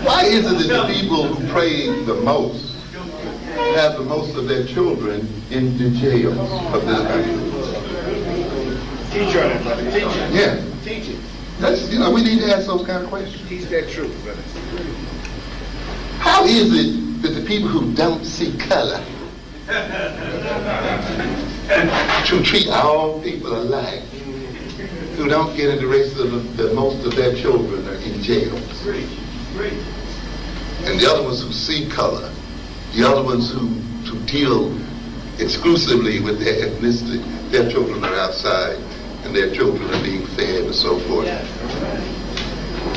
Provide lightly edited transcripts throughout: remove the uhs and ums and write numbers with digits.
Why is it that the people who pray the most have the most of their children in the jails of this country? Teach on it, brother. Teach it. Yeah. Teach it. That's, we need to ask those kind of questions. Teach that truth, brother. How is it that the people who don't see color to treat all people alike, who don't get into racism, that most of their children are in jails? And the other ones who see color, the other ones who deal exclusively with their ethnicity, their children are outside and their children are being fed and so forth.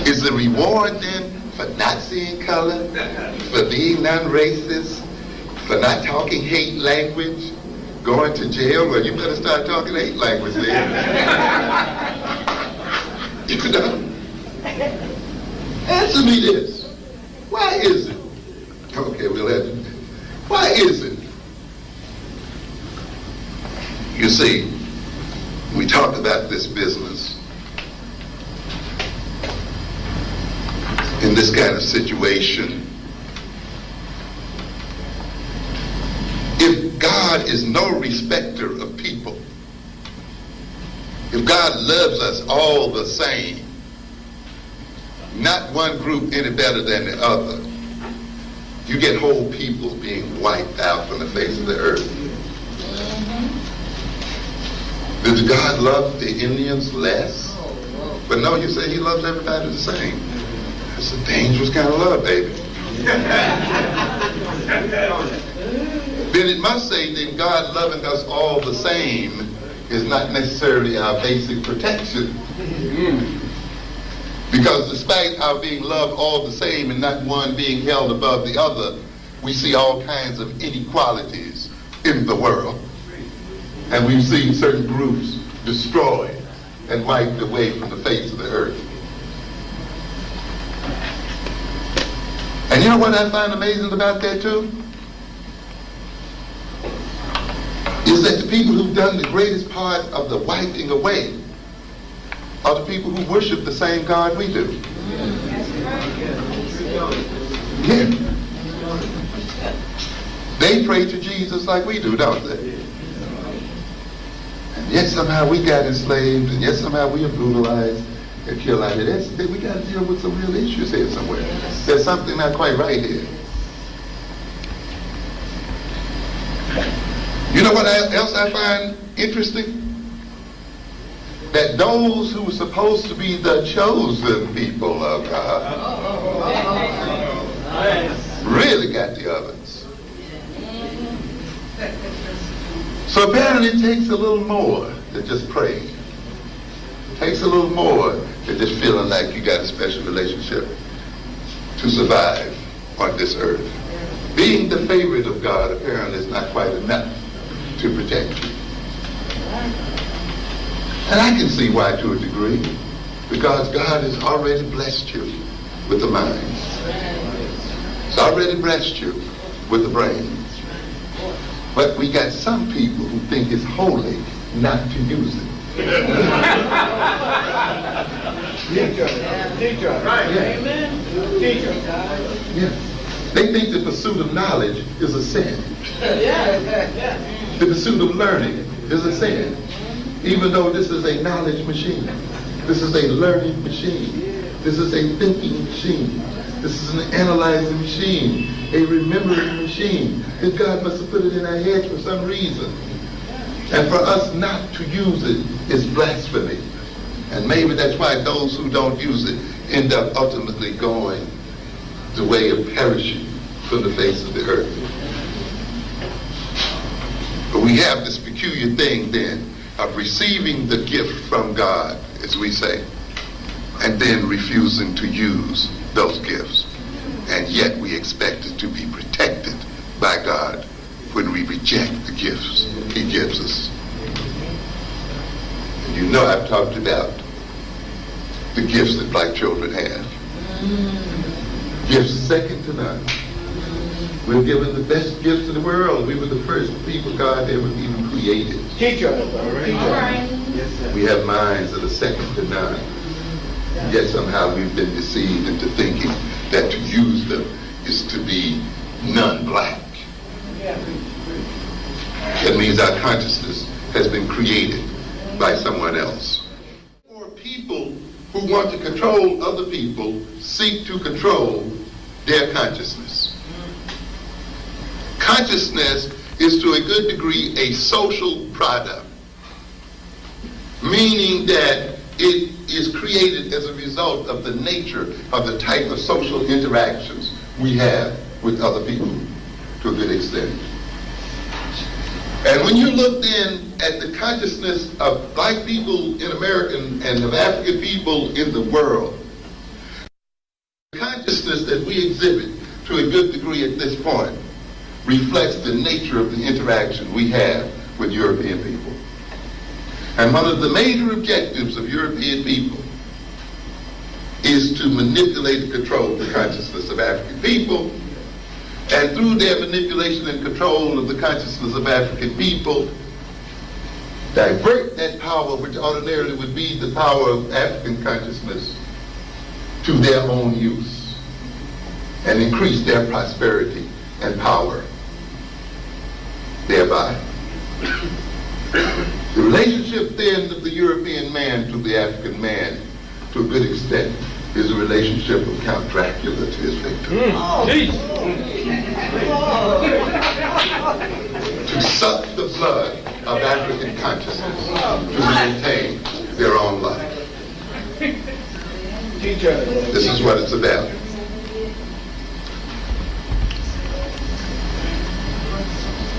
Is the reward then for not seeing color, for being non-racist, for not talking hate language, going to jail? Well, you better start talking hate language then. You know? Answer me this. Why is it? Okay, we'll have to. Why is it? You see, we talk about this business in this kind of situation. If God is no respecter of people, if God loves us all the same, not one group any better than the other, you get whole people being wiped out from the face of the earth. Did God love the Indians less? But no, you say he loves everybody the same. That's a dangerous kind of love, baby. Then it must say that God loving us all the same is not necessarily our basic protection. Because despite our being loved all the same and not one being held above the other, we see all kinds of inequalities in the world. And we've seen certain groups destroyed and wiped away from the face of the earth. And you know what I find amazing about that too? Is that the people who've done the greatest part of the wiping away are the people who worship the same God we do. Yeah. They pray to Jesus like we do, don't they? And yet somehow we got enslaved, and yet somehow we are brutalized and killed out here. We got to deal with some real issues here somewhere. There's something not quite right here. You know what else I find interesting? That those who were supposed to be the chosen people of God really got the ovens. So apparently it takes a little more than just praying. It takes a little more than just feeling like you got a special relationship to survive on this earth. Being the favorite of God apparently is not quite enough to protect you. And I can see why to a degree, because God has already blessed you with the mind. He's already blessed you with the brain. But we got some people who think it's holy not to use it. Teacher. Right. Yeah. Amen. Teacher. Yeah. They think the pursuit of knowledge is a sin. Yeah. The pursuit of learning is a sin. Even though this is a knowledge machine. This is a learning machine. This is a thinking machine. This is an analyzing machine, a remembering machine. And God must have put it in our heads for some reason. And for us not to use it is blasphemy. And maybe that's why those who don't use it end up ultimately going the way of perishing from the face of the earth. But we have this peculiar thing then of receiving the gift from God, as we say, and then refusing to use those gifts. And yet we expect it to be protected by God when we reject the gifts he gives us. And you know I've talked about the gifts that black children have. Gifts second to none. We're given the best gifts in the world. We were the first people God ever even created. Teacher. All right. Yes, we have minds that are second to none. Yet somehow we've been deceived into thinking that to use them is to be non-black. That means our consciousness has been created by someone else. Or people who want to control other people seek to control their consciousness. Consciousness is to a good degree a social product, meaning that it is created as a result of the nature of the type of social interactions we have with other people to a good extent. And when you look then at the consciousness of black people in America and of African people in the world, the consciousness that we exhibit to a good degree at this point reflects the nature of the interaction we have with European people. And one of the major objectives of European people is to manipulate and control the consciousness of African people, and through their manipulation and control of the consciousness of African people, divert that power, which ordinarily would be the power of African consciousness, to their own use, and increase their prosperity and power thereby. The relationship then of the European man to the African man, to a good extent, is a relationship of Count Dracula to his victim. To suck the blood of African consciousness to maintain their own life. This is what it's about.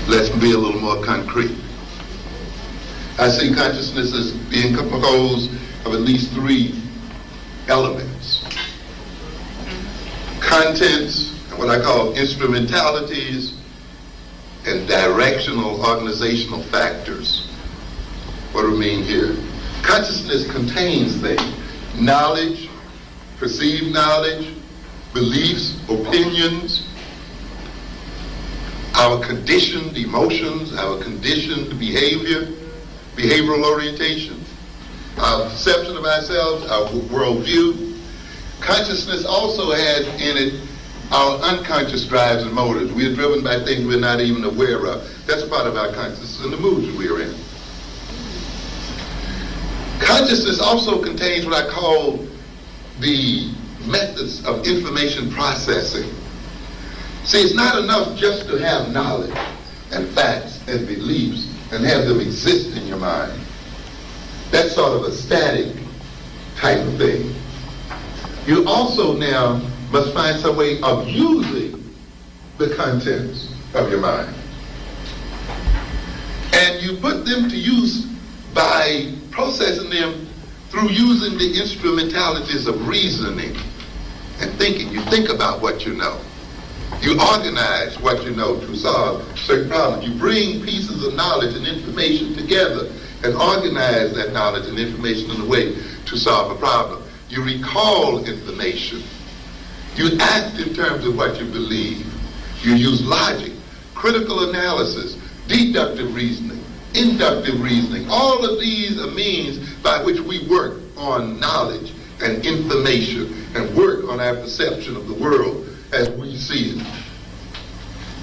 Let's be a little more concrete. I see consciousness as being composed of at least three elements: contents, and what I call instrumentalities, and directional organizational factors. What do I mean here? Consciousness contains things: knowledge, perceived knowledge, beliefs, opinions, our conditioned emotions, our conditioned behavior, behavioral orientation, our perception of ourselves, our worldview. Consciousness also has in it our unconscious drives and motives. We are driven by things we're not even aware of. That's part of our consciousness and the moods we are in. Consciousness also contains what I call the methods of information processing. See, it's not enough just to have knowledge and facts and beliefs and have them exist in your mind. That's sort of a static type of thing. You also now must find some way of using the contents of your mind. And you put them to use by processing them through using the instrumentalities of reasoning and thinking. You think about what you know. You organize what you know to solve certain problems. You bring pieces of knowledge and information together and organize that knowledge and information in a way to solve a problem. You recall information. You act in terms of what you believe. You use logic, critical analysis, deductive reasoning, inductive reasoning. All of these are means by which we work on knowledge and information and work on our perception of the world as we see it.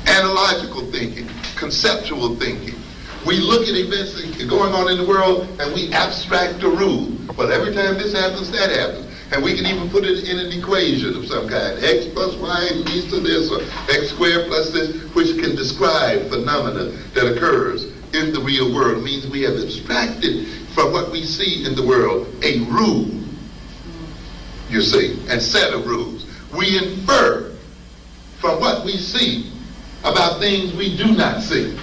Analogical thinking, conceptual thinking. We look at events going on in the world and we abstract a rule. Well, every time this happens, that happens. And we can even put it in an equation of some kind. X plus y leads to this, or x squared plus this, which can describe phenomena that occurs in the real world. It means we have abstracted from what we see in the world a rule, you see, and set of rules. We infer from what we see about things we do not see.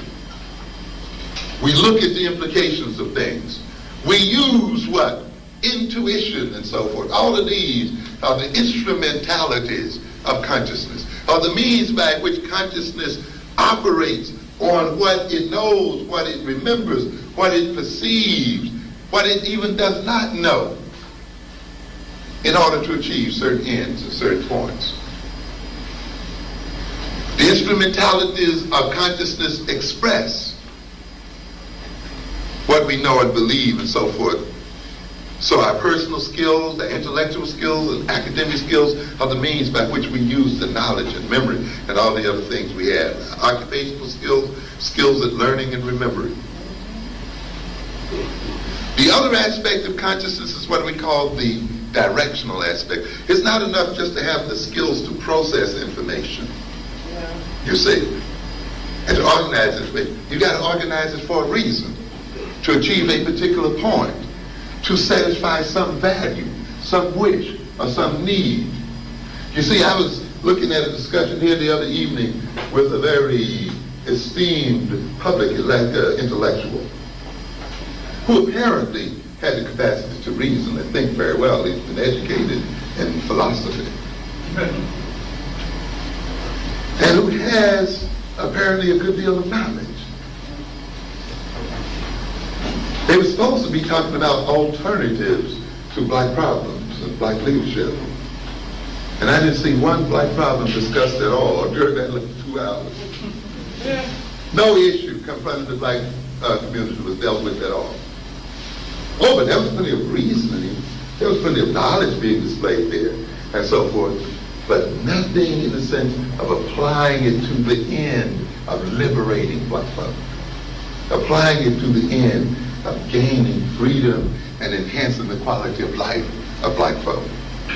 We look at the implications of things. We use what? Intuition and so forth. All of these are the instrumentalities of consciousness, are the means by which consciousness operates on what it knows, what it remembers, what it perceives, what it even does not know, in order to achieve certain ends and certain points. The instrumentalities of consciousness express what we know and believe and so forth. So our personal skills, the intellectual skills, and academic skills are the means by which we use the knowledge and memory and all the other things we have. Occupational skills, skills at learning and remembering. The other aspect of consciousness is what we call the directional aspect. It's not enough just to have the skills to process information. You see, and to organize it. You got to organize it for a reason, to achieve a particular point, to satisfy some value, some wish, or some need. You see, I was looking at a discussion here the other evening with a very esteemed public intellectual who apparently had the capacity to reason and think very well. He's been educated in philosophy. And who has apparently a good deal of knowledge. They were supposed to be talking about alternatives to black problems and black leadership. And I didn't see one black problem discussed at all during that 2 hours. No issue confronting the black community was dealt with at all. Oh, but there was plenty of reasoning. There was plenty of knowledge being displayed there and so forth. But nothing in the sense of applying it to the end of liberating black folk. Applying it to the end of gaining freedom and enhancing the quality of life of black folk.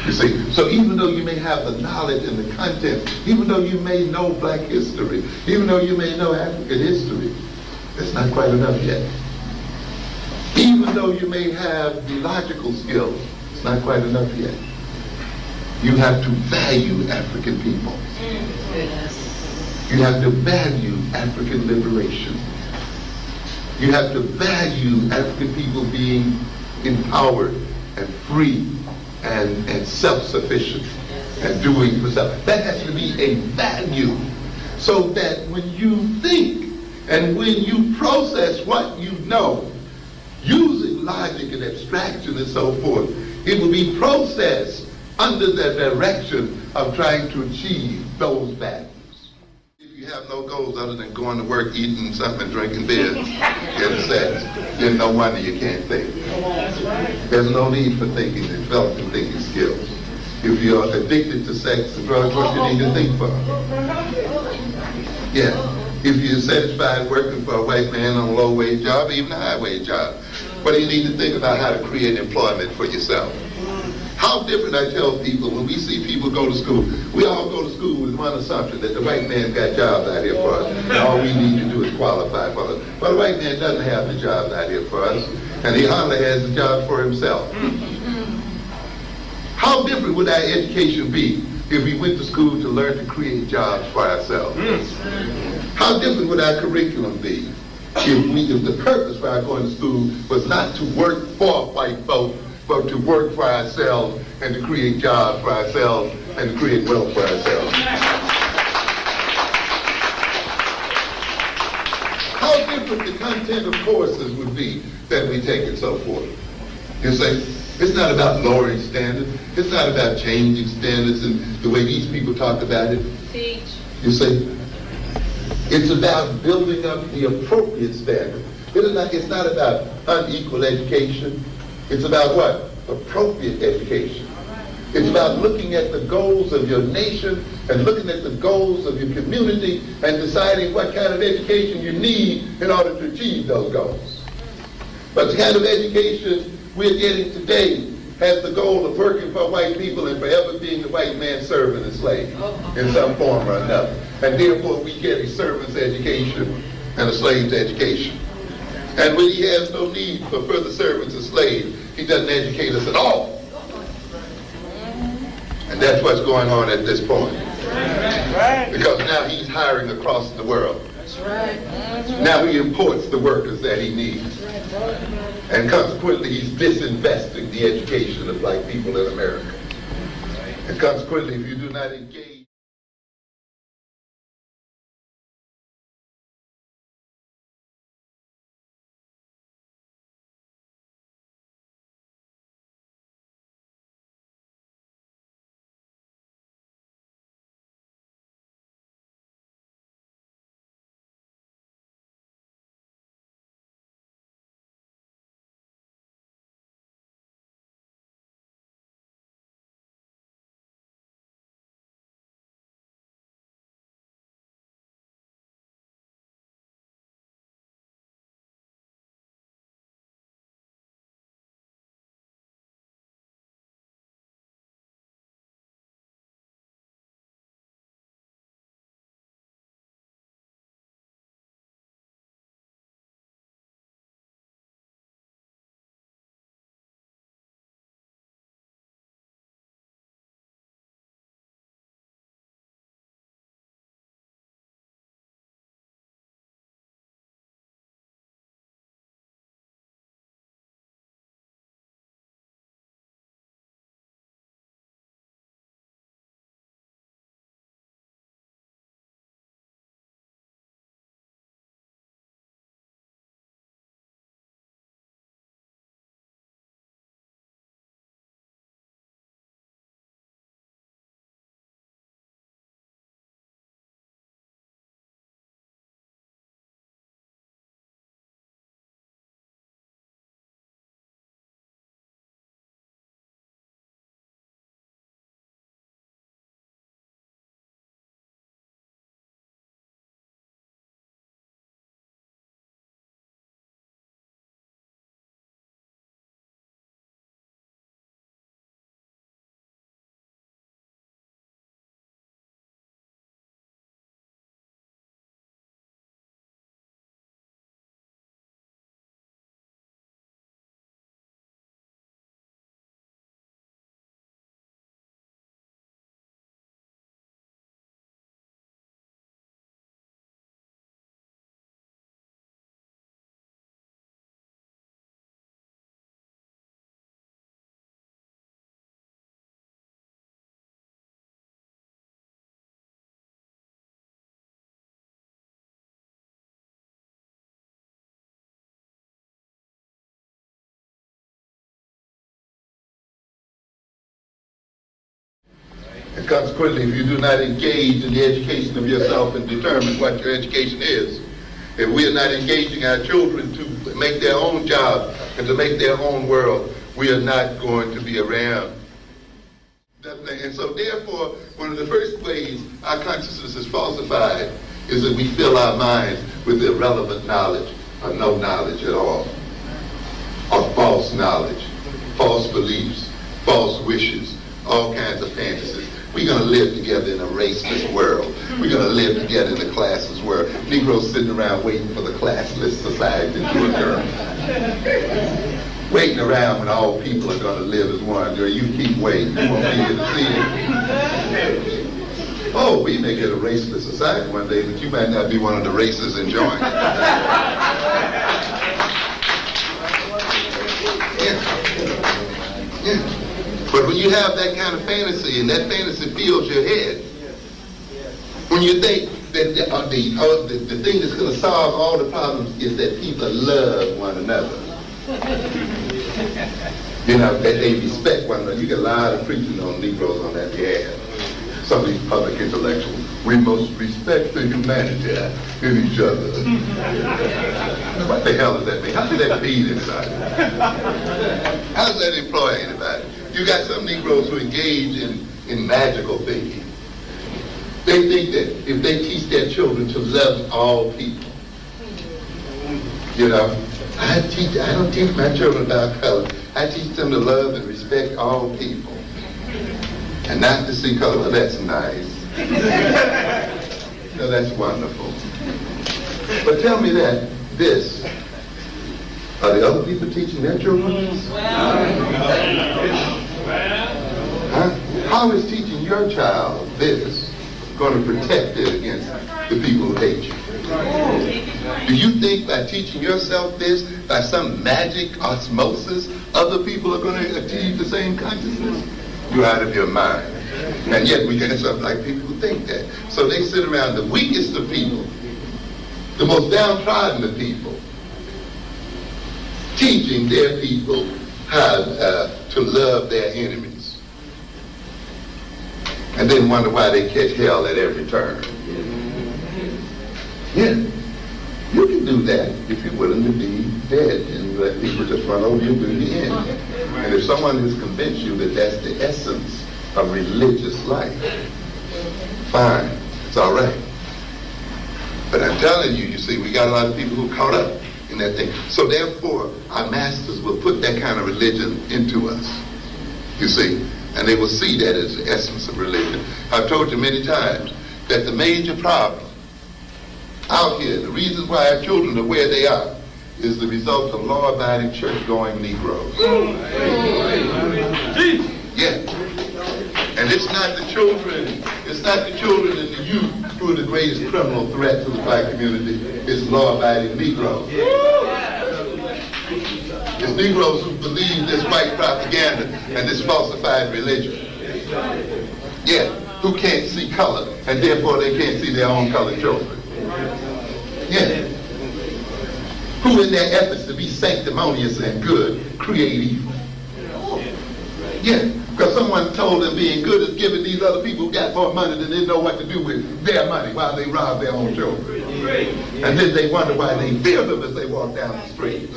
You see, so even though you may have the knowledge and the content, even though you may know black history, even though you may know African history, it's not quite enough yet. Even though you may have the logical skills, it's not quite enough yet. You have to value African people. You have to value African liberation. You have to value African people being empowered and free and self-sufficient and doing for self. That has to be a value, so that when you think and when you process what you know, using logic and abstraction and so forth, it will be processed under the direction of trying to achieve those values. If you have no goals other than going to work, eating something, and drinking beer, then no wonder you can't think. There's no need for thinking and developing thinking skills. If you're addicted to sex and drugs, what do you need to think for? Yeah. If you're satisfied working for a white man on a low-wage job, even a high-wage job, what do you need to think about how to create employment for yourself? How different, I tell people, when we see people go to school, we all go to school with one assumption, that the white man's got jobs out here for us, and all we need to do is qualify for us. But the white man doesn't have the jobs out here for us, and he hardly has the job for himself. How different would our education be if we went to school to learn to create jobs for ourselves? How different would our curriculum be if the purpose for our going to school was not to work for white folk, but to work for ourselves and to create jobs for ourselves and to create wealth for ourselves? How different the content of courses would be that we take and so forth. You say, it's not about lowering standards. It's not about changing standards and the way these people talk about it. Teach. You see, it's about building up the appropriate standard. It's not about unequal education. It's about what? Appropriate education. It's about looking at the goals of your nation and looking at the goals of your community and deciding what kind of education you need in order to achieve those goals. But the kind of education we're getting today has the goal of working for white people and forever being the white man's servant and slave in some form or another. And therefore we get a servant's education and a slave's education. And when he has no need for further servants or slaves, he doesn't educate us at all. And that's what's going on at this point. Because now he's hiring across the world. Now he imports the workers that he needs. And consequently, he's disinvesting the education of black people in America. And consequently, if you do not engage Consequently, if you do not engage in the education of yourself and determine what your education is, if we are not engaging our children to make their own job and to make their own world, we are not going to be around. And so therefore, one of the first ways our consciousness is falsified is that we fill our minds with irrelevant knowledge or no knowledge at all, or false knowledge, false beliefs, false wishes, all kinds of fantasies. We're going to live together in a raceless world. We're going to live together in a classless world. Negroes sitting around waiting for the classless society to occur. Waiting around when all people are going to live as one. Girl, you keep waiting. You won't be here to see it. Oh, we may get a raceless society one day, but you might not be one of the races enjoying it. Yeah. But when you have that kind of fantasy, and that fantasy fills your head, when you think that the thing that's going to solve all the problems is that people love one another, you know, that they respect one another. You get a lot of preaching on Negroes on that behalf. Some of these public intellectuals, we must respect the humanity in each other. What the hell does that mean? How does that feed anybody? How does that employ anybody? You got some Negroes who engage in magical thinking. They think that if they teach their children to love all people, you know, I don't teach my children about color. I teach them to love and respect all people. And not to see color. Well, that's nice. No, that's wonderful. But tell me that, this, are the other people teaching their children this? Huh? How is teaching your child this going to protect it against the people who hate you? Do you think by teaching yourself this, by some magic osmosis, other people are going to achieve the same consciousness? You're out of your mind. And yet we get something like people who think that. So they sit around the weakest of people, the most downtrodden of people, teaching their people how to love their enemies. And then wonder why they catch hell at every turn. Yeah, you can do that if you're willing to be dead and let people just run over you and do the end. And if someone has convinced you that that's the essence of religious life, fine, it's all right. But I'm telling you, you see, we got a lot of people who are caught up in that thing. So therefore, our masters will put that kind of religion into us, you see, and they will see that as the essence of religion. I've told you many times that the major problem out here, the reasons why our children are where they are, is the result of law-abiding, church-going Negroes. Yeah. And it's not the children and the youth who are the greatest criminal threat to the black community. It's law-abiding Negroes. It's Negroes who believe this white propaganda and this falsified religion. Yeah, who can't see color, and therefore they can't see their own colored children. Yeah. Who in their efforts to be sanctimonious and good create evil. Yeah, because someone told them being good is giving these other people who got more money than they know what to do with their money while they rob their own children. And then they wonder why they fear them as they walk down the street.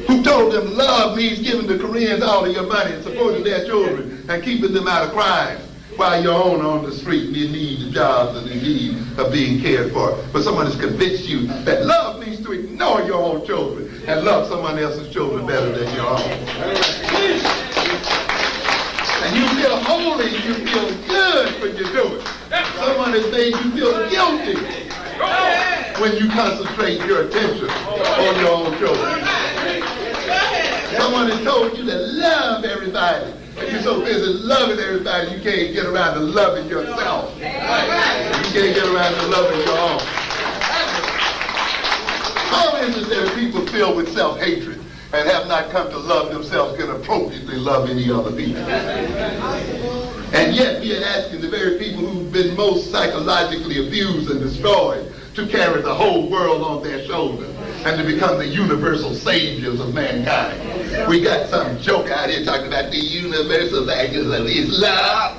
Who told them love means giving the Koreans all of your money and supporting their children and keeping them out of crime, while you're on the street and you need the jobs and in need of being cared for. But someone has convinced you that love means to ignore your own children and love someone else's children better than your own. And you feel holy, you feel good when you do it. Someone has made you feel guilty when you concentrate your attention on your own children. Someone has told you to love everybody. And you're so busy loving everybody, you can't get around to loving yourself. You can't get around to loving your own. How is it that people filled with self-hatred and have not come to love themselves can appropriately love any other people? And yet we are asking the very people who've been most psychologically abused and destroyed to carry the whole world on their shoulders and to become the universal saviors of mankind. We got some joke out here talking about the universal saviors of Islam.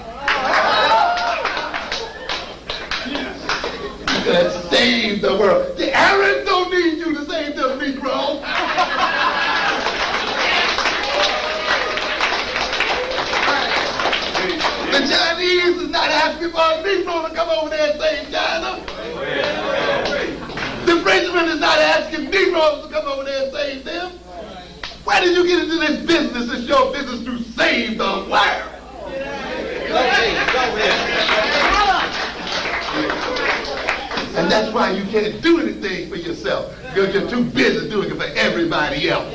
You could save the world. The Arabs don't need you to save them, Negro. The Chinese is not asking for a Negro to come over there and save China. The Frenchman is not asking Negroes to come over there and save them. Why did you get into this business? It's your business to save the world. And that's why you can't do anything for yourself, because you're too busy doing it for everybody else.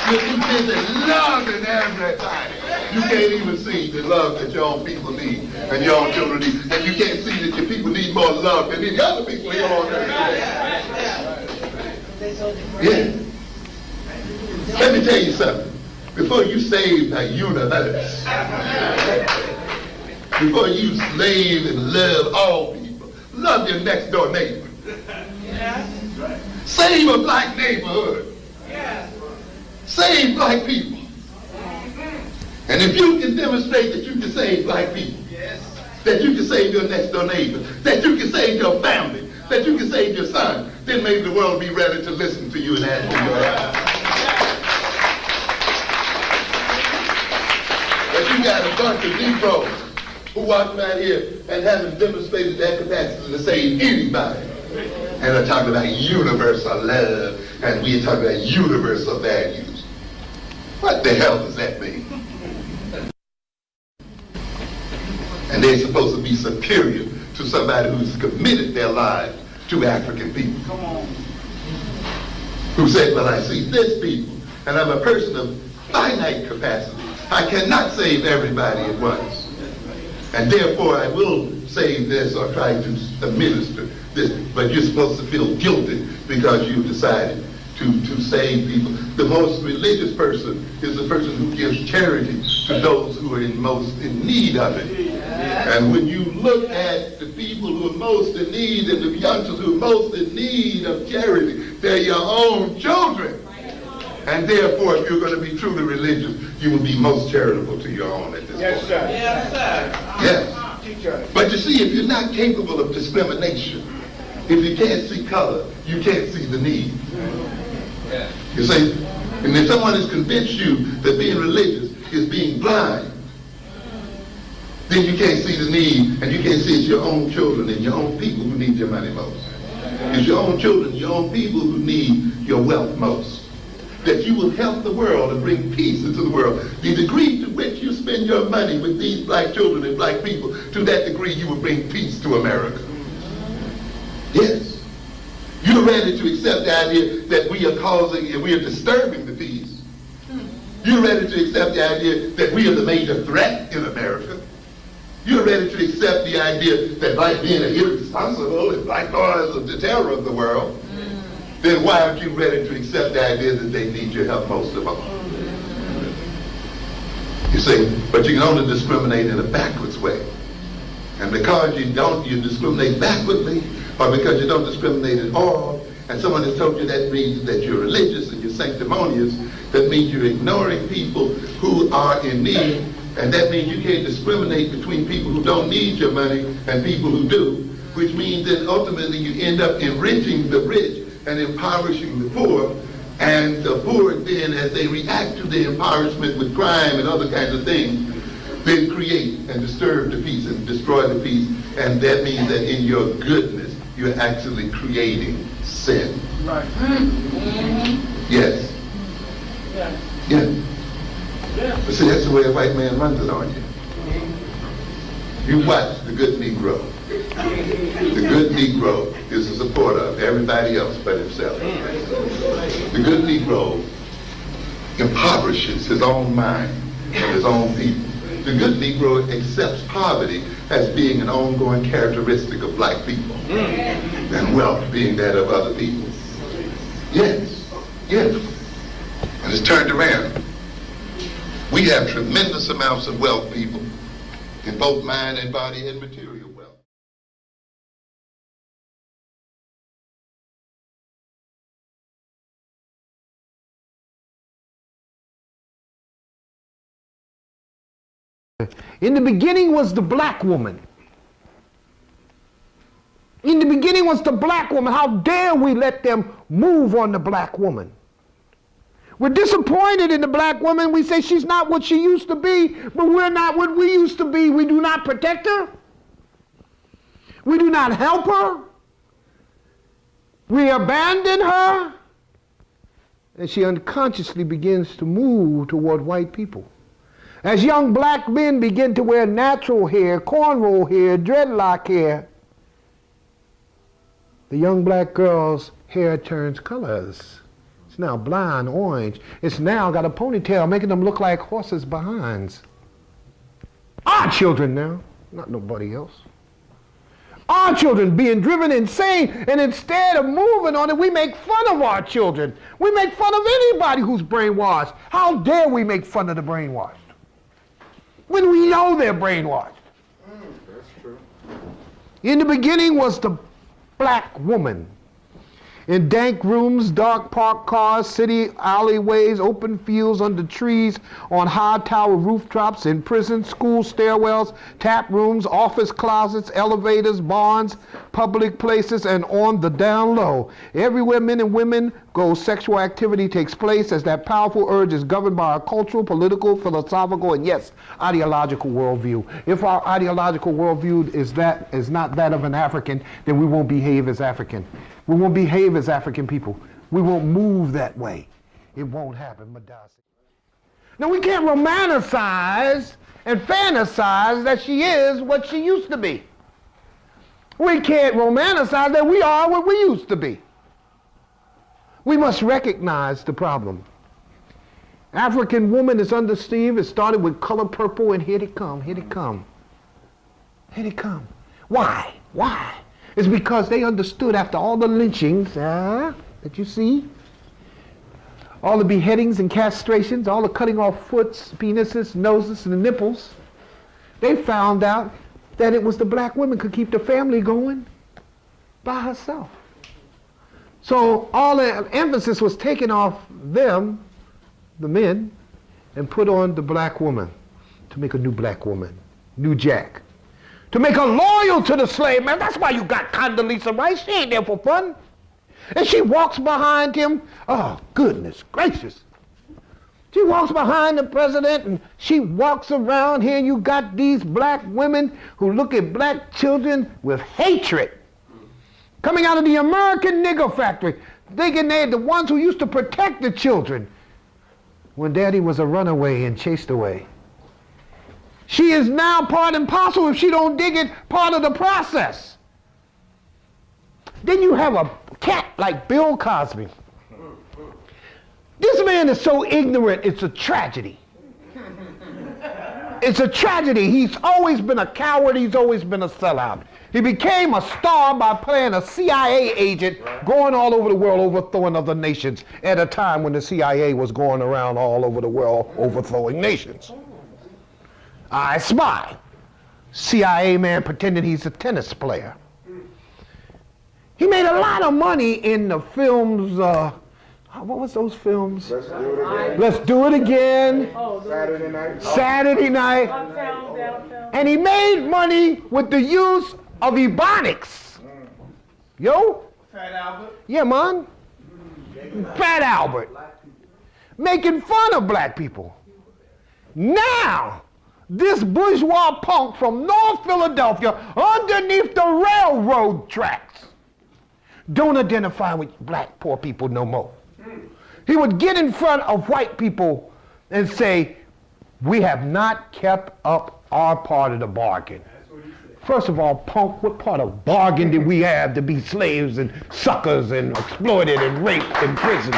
You're too busy loving everybody. You can't even see the love that your own people need and your own children need. And you can't see that your people need more love than any other people here on earth. Yeah. Let me tell you something. Before you save the universe, before you slave and love all people, love your next door neighbor. Save a black neighborhood. Save black people. And if you can demonstrate that you can save black people, that you can save your next door neighbor, that you can save your family, that you can save your son, then maybe the world will be ready to listen to you and ask for your help. But you got a bunch of Negroes who walk around here and haven't demonstrated their capacity to save anybody. And they're talking about universal love, and we're talking about universal values. What the hell does that mean? And they're supposed to be superior to somebody who's committed their lives to African people. Come on. Who said, well, I see this people, and I'm a person of finite capacity. I cannot save everybody at once. And therefore, I will save this or try to administer this. But you're supposed to feel guilty because you've decided to save people. The most religious person is the person who gives charity to those who are most in need of it. And when you look at the people who are most in need and the youngsters who are most in need of charity, they're your own children. And therefore, if you're going to be truly religious, you will be most charitable to your own at this point. Yes, sir. Yes, sir. Yes. But you see, if you're not capable of discrimination, if you can't see color, you can't see the need. You see? And if someone has convinced you that being religious is being blind, then you can't see the need, and you can't see it's your own children and your own people who need your money most. It's your own children, your own people who need your wealth most. That you will help the world and bring peace into the world. The degree to which you spend your money with these black children and black people, to that degree you will bring peace to America. Yes. You're ready to accept the idea that we are causing and we are disturbing the peace. You're ready to accept the idea that we are the major threat in America. You're ready to accept the idea that black men are irresponsible and black boys are the terror of the world. Then why aren't you ready to accept the idea that they need your help most of all? You see, but you can only discriminate in a backwards way. And because you discriminate backwardly, or because you don't discriminate at all, and someone has told you that means that you're religious and you're sanctimonious, that means you're ignoring people who are in need, and that means you can't discriminate between people who don't need your money and people who do, which means that ultimately you end up enriching the rich and impoverishing the poor, and the poor then, as they react to the impoverishment with crime and other kinds of things, then create and disturb the peace and destroy the peace, and that means that in your goodness, you're actually creating sin. Right. Yes. Yeah. Yeah. But see, that's the way a white man runs it on you. You watch the good Negro. The good Negro is a supporter of everybody else but himself. The good Negro impoverishes his own mind and his own people. The good Negro accepts poverty as being an ongoing characteristic of black people, and wealth being that of other people. Yes, yes. And it's turned around. We have tremendous amounts of wealth, people, in both mind and body and material. In the beginning was the black woman. In the beginning was the black woman. How dare we let them move on the black woman? We're disappointed in the black woman. We say she's not what she used to be, but we're not what we used to be. We do not protect her. We do not help her. We abandon her. And she unconsciously begins to move toward white people. As young black men begin to wear natural hair, cornrow hair, dreadlock hair, the young black girl's hair turns colors. It's now blonde, orange. It's now got a ponytail, making them look like horses' behinds. Our children now, not nobody else. Our children being driven insane, and instead of moving on it, we make fun of our children. We make fun of anybody who's brainwashed. How dare we make fun of the brainwashed when we know they're brainwashed? That's true. In the beginning was the black woman. In dank rooms, dark parked cars, city alleyways, open fields under trees, on high tower rooftops, in prisons, school stairwells, tap rooms, office closets, elevators, barns, public places, and on the down low. Everywhere men and women go, sexual activity takes place as that powerful urge is governed by our cultural, political, philosophical, and yes, ideological worldview. If our ideological worldview is not that of an African, then we won't behave as African. We won't behave as African people. We won't move that way. It won't happen. Now, we can't romanticize and fantasize that she is what she used to be. We can't romanticize that we are what we used to be. We must recognize the problem. African woman is under siege. It started with color purple, and here they come, here they come. Here they come. Why? Why? It's because they understood after all the lynchings that you see, all the beheadings and castrations, all the cutting off foots, penises, noses, and the nipples, they found out that it was the black woman could keep the family going by herself. So all the emphasis was taken off them, the men, and put on the black woman to make a new black woman, new Jack. To make her loyal to the slave man. That's why you got Condoleezza Rice. She ain't there for fun. And she walks behind him. Oh, goodness gracious. She walks behind the president, and she walks around here. You got these black women who look at black children with hatred. Coming out of the American nigger factory, thinking they're the ones who used to protect the children when daddy was a runaway and chased away. She is now part and parcel, if she don't dig it, part of the process. Then you have a cat like Bill Cosby. This man is so ignorant, it's a tragedy. It's a tragedy. He's always been a coward. He's always been a sellout. He became a star by playing a CIA agent going all over the world overthrowing other nations at a time when the CIA was going around all over the world overthrowing nations. I Spy. CIA man pretending he's a tennis player. He made a lot of money in the films, what was those films? Let's do it again. Let's Do It Again. Saturday night. Saturday Night. Uptown, downtown. And he made money with the use of ebonics. Yo? Fat Albert. Yeah, man. Fat Albert. Making fun of black people. Now, this bourgeois punk from North Philadelphia, underneath the railroad tracks, don't identify with black poor people no more. He would get in front of white people and say, we have not kept up our part of the bargain. First of all, punk, what part of bargain did we have to be slaves and suckers and exploited and raped in prison?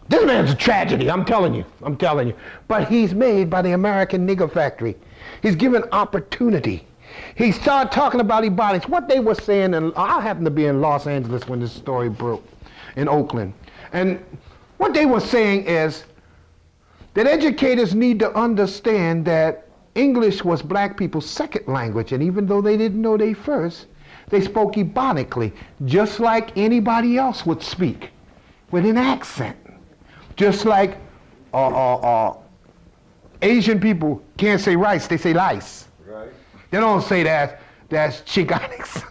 This man's a tragedy, I'm telling you. But he's made by the American nigger factory. He's given opportunity. He started talking about ebonics. What they were saying, and I happened to be in Los Angeles when this story broke, in Oakland. And what they were saying is that educators need to understand that English was black people's second language, and even though they didn't know they first, they spoke ebonically, just like anybody else would speak, with an accent. Just like Asian people can't say rice, they say lice. Right. They don't say that's Chicanics.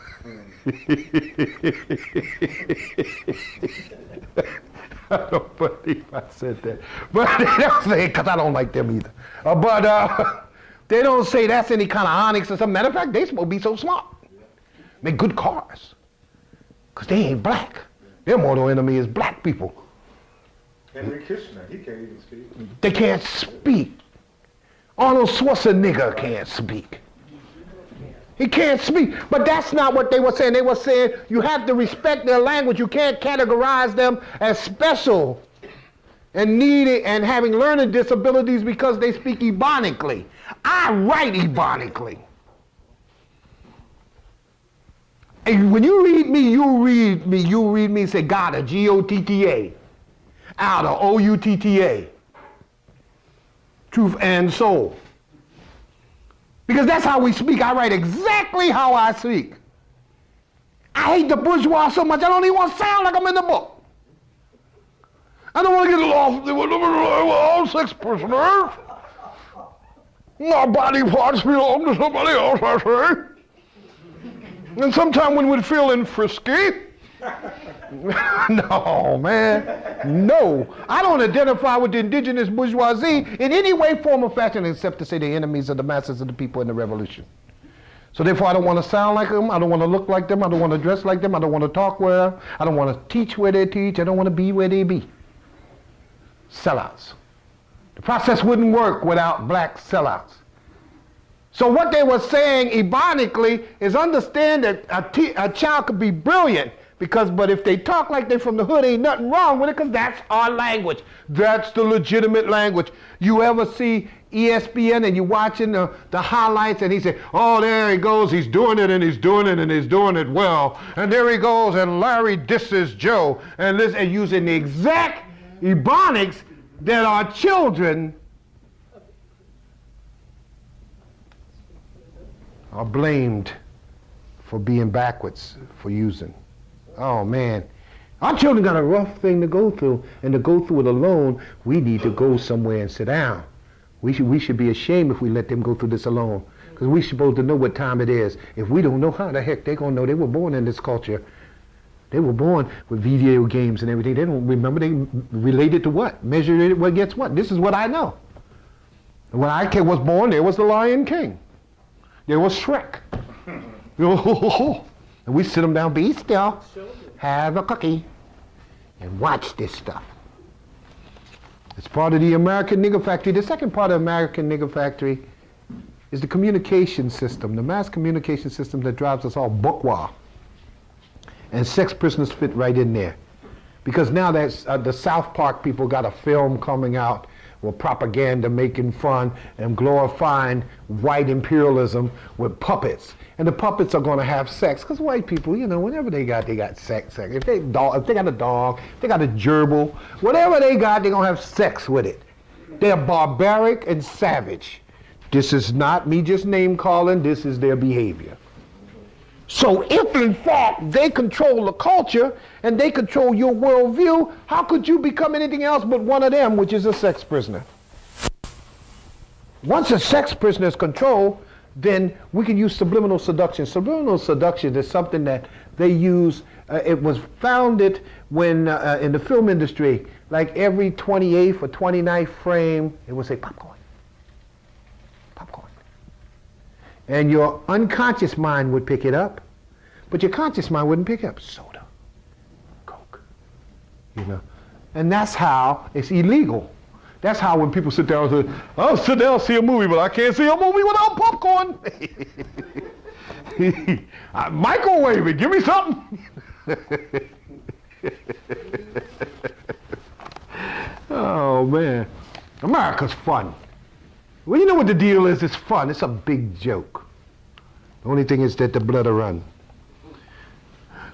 I don't believe I said that. But they don't say it because I don't like them either. They don't say that's any kind of onyx or something. Matter of fact, they supposed to be so smart. Make good cars. Because they ain't black. Their mortal enemy is black people. Henry Kissinger, he can't even speak. They can't speak. Arnold Schwarzenegger can't speak. He can't speak. But that's not what they were saying. They were saying you have to respect their language. You can't categorize them as special and needy and having learning disabilities because they speak Ebonically. I write Ebonically. And when you read me, you read me and say Gotta, G-O-T-T-A, Outa, O-U-T-T-A, truth and soul. Because that's how we speak. I write exactly how I speak. I hate the bourgeois so much I don't even want to sound like I'm in the book. I don't want to get lost with all sex prisoners. My body parts belong to somebody else, I say. And sometimes when we're feeling frisky, no, man, no. I don't identify with the indigenous bourgeoisie in any way, form, or fashion except to say they're enemies of the masses of the people in the revolution. So therefore, I don't want to sound like them. I don't want to look like them. I don't want to dress like them. I don't want to talk where them. I don't want to teach where they teach. I don't want to be where they be. Sellouts. The process wouldn't work without black sellouts. So what they were saying ebonically is understand that a child could be brilliant, but if they talk like they're from the hood, ain't nothing wrong with it because that's our language. That's the legitimate language. You ever see ESPN and you're watching the highlights and he said, oh, there he goes, he's doing it and he's doing it and he's doing it well. And there he goes and Larry disses Joe and using the exact ebonics that our children are blamed for being backwards, for using. Oh man, our children got a rough thing to go through, and to go through it alone, we need to go somewhere and sit down. We should be ashamed if we let them go through this alone, because we're supposed to know what time it is. If we don't know, how the heck they gonna know? They were born in this culture. They were born with video games and everything. They don't remember. They related to what? Measured it against what? This is what I know. When I was born, there was the Lion King. There was Shrek. And we sit them down, be still, have a cookie, and watch this stuff. It's part of the American Nigger Factory. The second part of American Nigger Factory is the communication system, the mass communication system that drives us all bourgeois. And sex prisoners fit right in there. Because now that's the South Park people got a film coming out with propaganda making fun and glorifying white imperialism with puppets. And the puppets are going to have sex, because white people, you know, whenever they got sex. If they got a dog, if they got a gerbil, whatever they got, they're going to have sex with it. They're barbaric and savage. This is not me just name calling, this is their behavior. So if in fact they control the culture and they control your worldview, how could you become anything else but one of them, which is a sex prisoner? Once a sex prisoner is controlled, then we can use subliminal seduction. Subliminal seduction is something that they use, it was founded when in the film industry, like every 28th or 29th frame, it would say popcorn, popcorn. And your unconscious mind would pick it up, but your conscious mind wouldn't pick up soda, Coke, you know. And that's how it's illegal. That's how when people sit down and say, I'll sit down and see a movie, but I can't see a movie without popcorn. Microwave it, give me something. Oh man, America's fun. Well, you know what the deal is? It's fun. It's a big joke. The only thing is that the blood will run.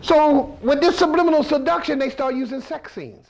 So with this subliminal seduction, they start using sex scenes.